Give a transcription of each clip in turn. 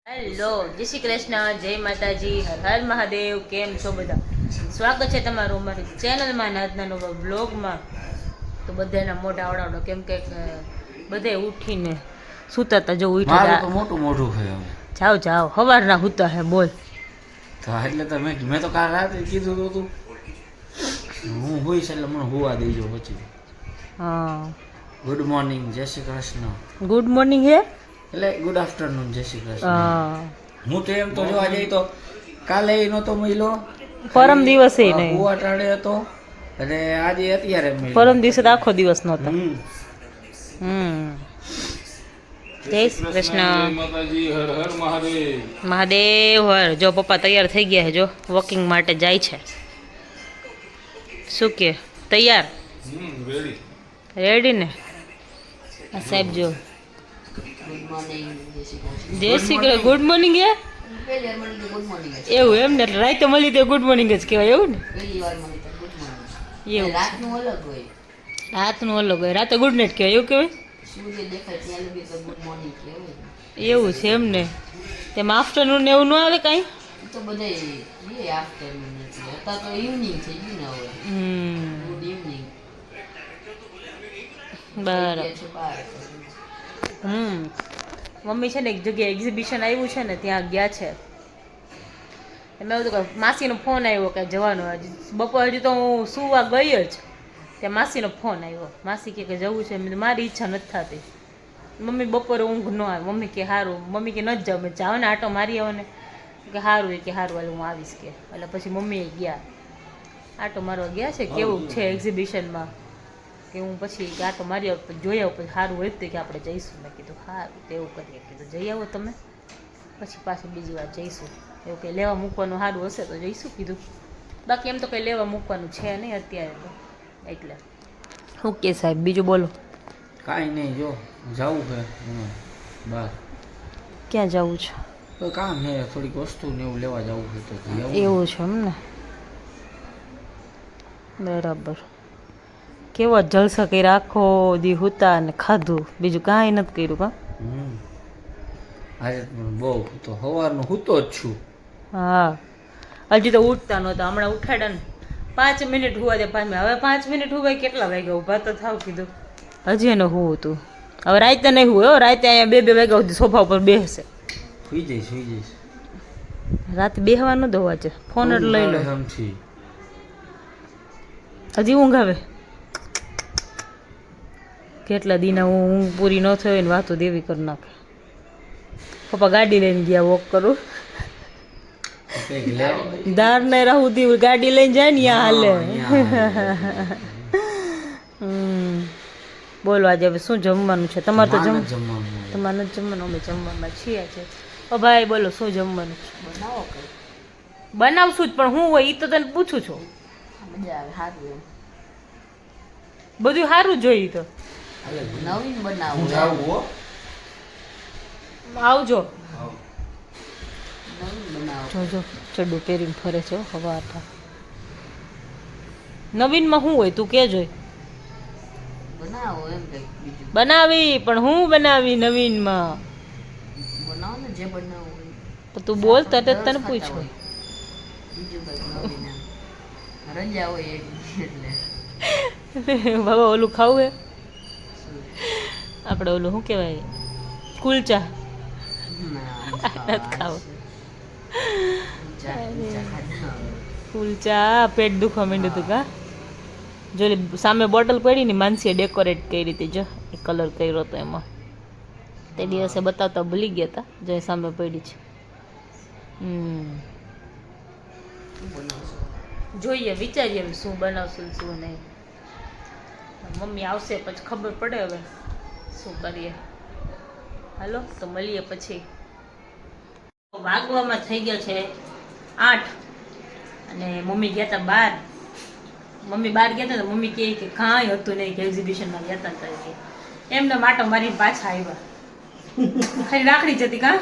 Hello, જય શ્રી કૃષ્ણ, જય માતાજી, હર હર મહાદેવ. કેમ છો બધા? સ્વાગત છે તમારું અમારી ચેનલમાં આજના નવા બ્લોગમાં. તો બધાના મોઢા આવડાવડો કેમ કે બધે ઉઠીને સૂતા હતા. જો ઉઠ્યા તો મોટું મોઢું છે. જાઓ જાઓ, સવારના સૂતા હે. બોલ તો એટલે તો મેં તો કાલ રાતે કીધું તું હું હોઈશ એટલે મને હોવા દેજો પછી. હા, ગુડ મોર્નિંગ, જય શ્રી કૃષ્ણ. ગુડ મોર્નિંગ હે એટલે ગુડ આફ્ટરનૂન, જય શ્રી કૃષ્ણ. હા, હું તો એમ તો જોવા જઈ તો કાલે નહોતો મળ્યો, પરમ દિવસે નહીં, હોવા ટાળે હતો અને આજે અત્યારે પરમ દિવસે તો આખો દિવસ નહોતો. જય શ્રી કૃષ્ણ, હર હર મહાદેવ. મહાદેવ હર. જો પપ્પા તૈયાર થઈ ગયા છે, જો વોકિંગ માટે જાય છે. શું કે તૈયાર? રેડી ને? આ સાહેબ જો જય શ્રી કૃષ્ણ, ગુડ મોર્નિંગ હે એવું એમ ને? એટલે રાતે મળી તો ગુડ મોર્નિંગ જ કહેવાય એવું ને? એવું રાતનું અલગ હોય, રાતે ગુડ નાઇટ કહેવાય એવું કહેવાય? એવું છે એમ ને? તેમાં આફ્ટરનૂન ને એવું ન આવે કાંઈ? બરાબર. મમ્મી છે ને એક જગ્યાએ એક્ઝિબિશન આવ્યું છે ને ત્યાં ગયા છે. મેં એવું કે માસીનો ફોન આવ્યો કે જવાનો. હજી બપોર હજી તો હું સુવા ગઈ જ ત્યાં માસીનો ફોન આવ્યો. માસી કે જવું છે. મારી ઈચ્છા નથી થતી. મમ્મી બપોરે ઊંઘ ન આવે. મમ્મી કે સારું, મમ્મી કે નથી જાવ. મેં જાઓ ને આટો મારી આવો ને કે સારું. એ કે સારું હાલ હું આવીશ કે. એટલે પછી મમ્મીએ ગયા આટો મારવા ગયા છે. કેવું છે એક્ઝિબિશનમાં કે હું પછી આટો મારી આવું જોઈ આવું. પછી સારું હોય તો કે આપણે જઈશું. મેં કીધું સારું તેવું કરીએ. કીધું જઈ આવો તમે, પછી પાછું બીજી વાર જઈશું. એવું કંઈ લેવા મૂકવાનું સારું હશે તો જઈશું કીધું. બાકી એમ તો કંઈ લેવા મૂકવાનું છે નહીં અત્યારે તો. એટલે શું કે સાહેબ બીજું બોલો? કાંઈ નહીં, જો જવું છે બહાર. ક્યાં જવું છે? તો કામ છે, થોડીક વસ્તુ ને એવું લેવા જવું છે તો એવું છે એમ ને? બરાબર. કેવો જલસા કરી આખો દી હુતા અને ખાધું, બીજું કાંઈ નથી કર્યું કા? આજે બહુ તો સવારનો સૂતો જ છું. હા, હજી તો ઉઠતા નહોતા. હમણાં ઉઠાડ્યા ને 5 મિનિટ હુવા દે. 5 મિનિટ હવે 5 મિનિટ હુવાય કેટલા વાગ્યા ઊભા તો થાવ કીધું. હજી એને હું હતું. હવે રાતે નહીં હોય. રાતે અહીંયા 2 વાગ્યા સુધી સોફા ઉપર બેસશે. સુઈ જઈશ. રાતે બેહવા ન દો. આજે ફોન જ લઈ લો. હજી ઊંઘ આવે? કેટલા દિના ઊંઘ પૂરી ન થઈ હોય ને વાતો દેવી કરી નાખે. પપ્પા ગાડી લઈને ગયા વોક કરું. ધાર ને રહું દી ગાડી લઈને જાય ને હાલે. બોલો આજે હવે શું જમવાનું છે તમારે? તો તમારે નથી જમવાનું, અમે જમવામાં છીએ છે. ઓ ભાઈ બોલો શું જમવાનું છે? બનાવશું જ પણ હું હોય એ તો તને પૂછું છું. બધું સારું જોઈએ તો નવીન બનાવું. આવજો. નવીન બનાવું. જોજો ચડ્ડું પહેરીને ફરે છે હવા હતા. નવીનમાં શું હોય તું કે જોઈ? બનાવો એમ કંઈક બીજું. બનાવી પણ હું બનાવી નવીનમાં? બનાવો ને જે બનાવવું હોય. તો તું બોલ તો તને પૂછું. બીજું કંઈક નવીન એમ. રજા હોય એટલે બાબા ઓલું ખાવું હે આપણે? ઓલું શું કહેવાય? કુલચા નથી ખાવું. કુલચા પેટ દુખવા માંડ્યું હતું કા? જો સામે બોટલ પડી ને માનસીએ ડેકોરેટ કરી હતી. જો એ કલર કર્યો હતો એમાં. તે દિવસે બતાવતા ભૂલી ગયા હતા. જો એ સામે પડી છે. જોઈએ વિચારીએ શું બનાવશું શું નહીં. મમ્મી આવશે પછી ખબર પડે હવે શું કરીએ. હાલો તો મળીએ પછી. વાગવામાં થઈ ગયા છે 8 અને મમ્મી ગયા હતા બહાર. મમ્મી બહાર ગયા હતા તો મમ્મી કહે કે કાંઈ હતું નહીં કે એક્ઝિબિશનમાં ગયા હતા તરીકે એમને માટો મારીને પાછા આવ્યા. ખાલી રાખડી જતી કા?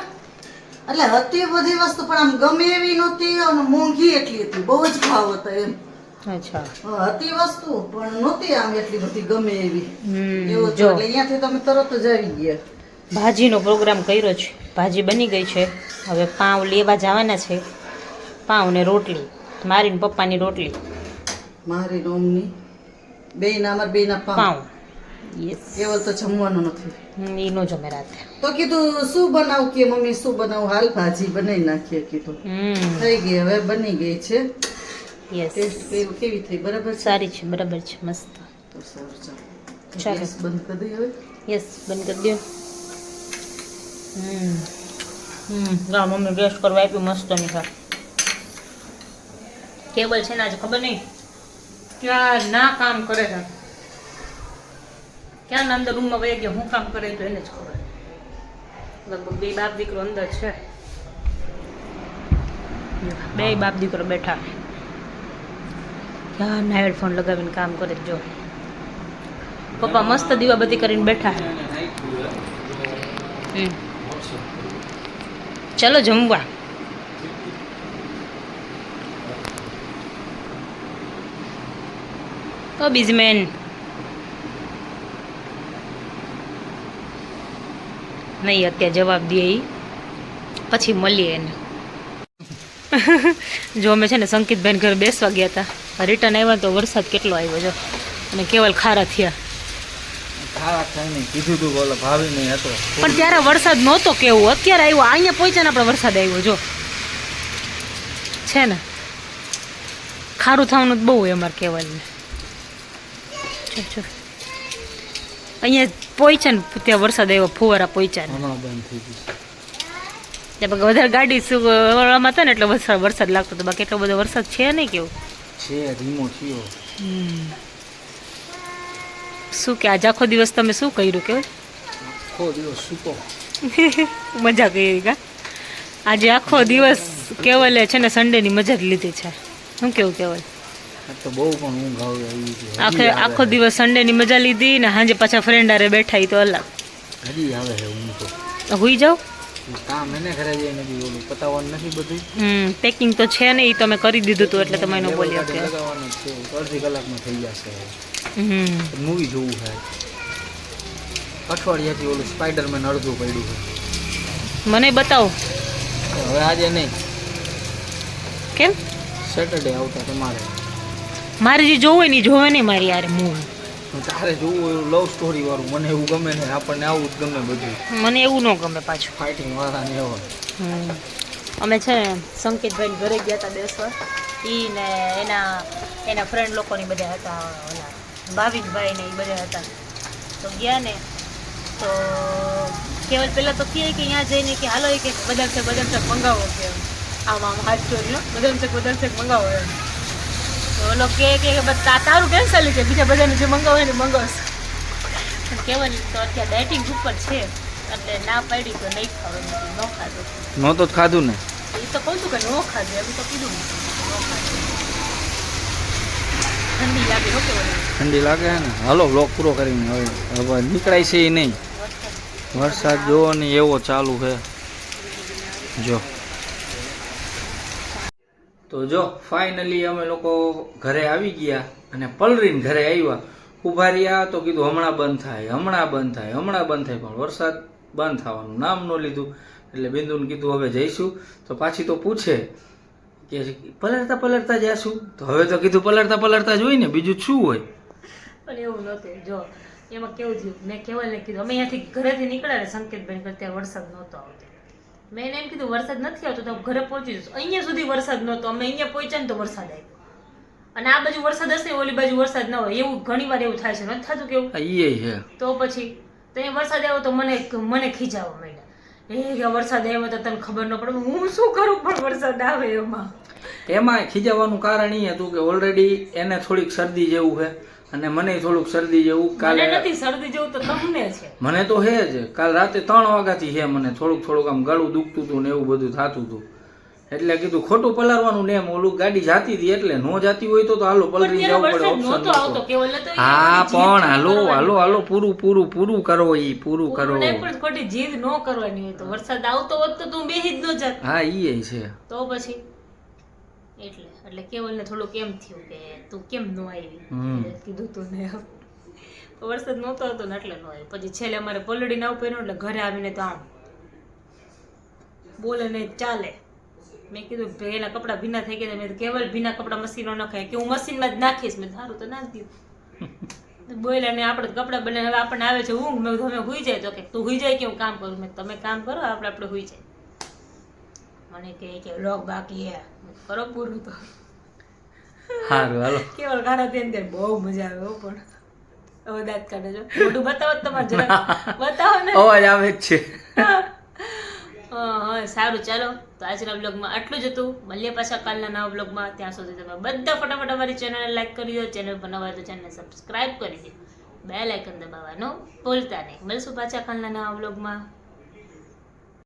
એટલે હતી બધી વસ્તુ પણ આમ ગમે એવી નહોતી અને મોંઘી એટલી હતી. બહુ જ ભાવ હતા એમ. અચ્છા હતી વસ્તુ પણ નહોતી આમ એટલી બધી ગમે એવી. જો એવું જો એટલે અહીંયાથી તમે તરત જ આવી ગયા. ભાજીનો પ્રોગ્રામ કર્યો છે. ભાજી બની ગઈ છે. હવે પાઉં લેવા જવાના છે. પાઉં ને રોટલી, મારી ને પપ્પાની રોટલી. મારી રોમની બેયના અમાર બેયના પાઉં. પાઉં યસ. કેવલ તો જમવાનું નથી. એ નો જમે રાતે. તો કીધું શું બનાવું કે મમ્મી શું બનાવું, હાલ ભાજી બનાવી નાખીએ કીધું. થઈ ગઈ, હવે બની ગઈ છે. યસ. ટેસ્ટ કેવી થઈ? બરાબર છે? સારી છે, બરાબર છે, મસ્ત. તો સારું, ચાલો ચાલો. ગેસ બંધ કરી દઈએ હવે. યસ, બંધ કરી દો. ના મમ્મી ટેસ્ટ કરવા આપ્યું, મસ્ત ની ખા. કેબલ છે ને આજે ખબર નહીં ક્યાં ના કામ કરે છે, ક્યાં અંદર રૂમમાં વહી ગયા, હું કામ કરે તો એને જ ખબર. લગભગ બે બાપ દીકરો અંદર છે, બે બાપ દીકરો બેઠા ક્યાં ના હેડફોન લગાવીને કામ કરે છે. જો પપ્પા મસ્ત દીવાબત્તી કરીને બેઠા. ચલો જમવા. તો બિઝમેન નહીં અત્યારે જવાબ દે, પછી મળીએ એને. જો અમે છે ને સંકિતભાઈ ઘરે બેસવા ગયા હતા, રિટર્ન આવ્યા તો વરસાદ કેટલો આવ્યો જો, અને કેવલ ખારા થયા. ખારા થાય નહીં, કીધું તું બોલો ભાવી નહીં હતો. પણ ત્યારે વરસાદ નહોતો કેવું, અત્યારે આવ્યો. અહીંયા પહોંચ્યા ને આપણે વરસાદ આવ્યો જો છે ને. ખારું થવાનું બહુ હોય અમારે કેવલને. અહીંયા પહોંચ્યા ને ત્યાં વરસાદ આવ્યો, ફુવારા પહોંચ્યા ને હમણાં બંધ થઈ ગયું. ત્યાં વધારે ગાડી સુવામાં હતા ને એટલે વરસાદ લાગતો હતો, બાકી એટલો બધો વરસાદ છે નહીં. કેવું છે ધીમો થયો. શું કે આજે આખો દિવસ તમે શું કર્યું કેવું? આખો દિવસ સૂતો. મજા કરી કા? આજે આખો દિવસ કેવલે છે ને સન્ડેની મજા જ લીધી છે. શું કેવું કેવલ? તો બહુ પણ ઊંઘ આવી આખો દિવસ સન્ડેની મજા લીધી ને સાંજે પાછા ફ્રેન્ડ હારે બેઠા, ઈ તો અલગ. હજી આવે છે ઊંઘ તો. હુઈ જાઓ. કામ એને ઘરે જઈને બી ઓલું પતાવવાનું નથી બધું. પેકિંગ તો છે ને, એ તમે કરી દીધું હતું એટલે તમે એનો બોલ્યો કે લગાવવાનું છે. અડધી કલાકમાં થઈ જશે. મૂવી જોવું છે. અઠવાડિયાથી ઓલું સ્પાઈડરમેન અડધું પડ્યું છે. મને બતાવો. હવે આજે નહીં, કેમ? સેટરડે આવતા તમારે. મારે જે જોવું હોય ને જોવે નહીં મારી યાર મૂવી. તારે જોવું એવું લવ સ્ટોરી વાળું, મને એવું ગમે ને. આપણને આવું જ ગમે બધું. મને એવું ન ગમે પાછું ફાઇટિંગ વાળા ને એવા. અમે છે ને સંકેતભાઈ ઘરે ગયા હતા બેસવા, ઈ ને એના ફ્રેન્ડ લોકોની બધા હતા, ઓલા ભાવિકભાઈ ને એ બધા હતા. તો ગયા ને તો કેવલ પહેલાં તો કહે કે અહીંયા જઈને કે હાલો એ કે બદામ શેક મંગાવો કે આમ હાથ ચોરી બદામ શેક મંગાવો એમ. તો ઓલો કે બસ તારું કેન્સલ કે બીજા બધાને જે મંગાવે ને મંગાવશે. કેવલ તો અત્યારે ડાયટિંગ ઉપર છે એટલે ના પાડી તો નહીં ખાવાનું, ન ખાધું. નહોતો જ ખાધું ને. એ તો કહું છું કે ન ખાધું, એમ તો કીધું ન ખાધું. ઠંડી લાગે હો કેવલ. ઠંડી લાગે ને. હાલો વ્લોગ પૂરો કરીને હવે નીકળાય છે એ નહીં. વરસાદ જોવો ને એવો ચાલુ છે જો. તો જો ફાઇનલી અમે લોકો ઘરે આવી ગયા અને પલરીને ઘરે આવ્યા. ઊભા રહ્યા તો કીધું હમણાં બંધ થાય. પણ વરસાદ બંધ થવાનું નામ ન લીધું. એટલે બિંદુને કીધું હવે જઈશું. તો પાછી તો પૂછે કે પલળતા જઈશું. તો હવે તો કીધું પલળતા જ હોય ને, બીજું શું હોય. પણ એવું નહોતું. જો એમાં કેવું થયું, મેં કેવલને કીધું અમે અહીંયાથી ઘરેથી નીકળ્યા ને સંકેતભાઈ ત્યાં વરસાદ નહોતો આવતો. મેં એને એમ કીધું વરસાદ નથી આવતો તો ઘરે પહોંચી જશું. અહીંયા સુધી વરસાદ નહોતો, અમે અહીંયા પહોંચ્યા ને તો વરસાદ આવ્યો. અને આ બાજુ વરસાદ હશે, ઓલી બાજુ વરસાદ ન હોય, એવું ઘણી વાર એવું થાય છે. નથી થતું કેવું? એ છે. તો પછી તો અહીંયા વરસાદ આવ્યો તો મને ખીજાવા માંડ્યા. કે વરસાદ આવ્યો તો તને ખબર ન પડે, હું શું કરું પણ વરસાદ આવે એમાં ખીજાવાનું કારણ એ હતું કે ઓલરેડી એને થોડીક શરદી જેવું છે અને મને થોડુંક શરદી જેવું. કાલે નથી શરદી જેવું તો તમને છે. મને તો હે જ. કાલ રાતે 3 વાગ્યાથી છે મને થોડુંક આમ ગળું દુખતું હતું ને એવું બધું થતું હતું. એટલે કીધું ખોટું પલાળવાનું ને એમ. ઓલું ગાડી જાતી હતી એટલે નો જાતી હોય તો હાલો પલરી જવું પડે, ઓપ્શન નહોતો. હા પણ હાલો પૂરું કરો. પૂરું કરો. ખોટી જીદ ન કરવાની હોય તો વરસાદ આવતો હોત તો તું બેહી જ ન જાત. હા ઈ છે. તો પછી એટલે કેવલને થોડુંક એમ થયું કે તું કેમ ન આવી. કીધું તું ને વરસાદ નહોતો હતો ને એટલે ન આવી. પછી છેલ્લે અમારે પલળીને આવું પડ્યું એટલે ઘરે આવીને તો આમ બોલે નહીં ચાલે. મેં કીધું ભાઈના કપડાં ભીના થઈ ગયા. મેં કેવલ ભીના કપડાં મશીનમાં નખાય કે હું મશીનમાં જ નાખીશ. મેં સારું તો નાખી દીધું. બોલ્યા ને આપણે કપડાં બને હવે આપણને આવે છે ઊંઘ. મેં તમે હુઈ જાય તો કે તું હુઈ જાય કે હું કામ કરું. મેં તમે કામ કરો આપણે હુઈ જાય. મને કે વ્લોગ બાકી હે કરો પૂરું તો સારું હાલો. કેવલ ગાડા તેમ ત્યારે બહુ મજા આવે પણ હવે દાંત કાઢે જો મોઢું બતાવો તમારે જરા બતાવો ને. અવાજ આવે જ છે. હા સારું ચાલો તો આજના બ્લોગમાં આટલું જ હતું. મળીએ પાછા કાલના નવા બ્લોગમાં. ત્યાં સુધી તમે બધા ફટાફટ અમારી ચેનલને લાઈક કરી દો. ચેનલ પર નવા હોય તો ચેનલને સબસ્ક્રાઈબ કરી દો. બેલ આઇકન દબાવવાનું ભૂલતા નહીં. મળશું પાછા કાલના નવા બ્લોગમાં.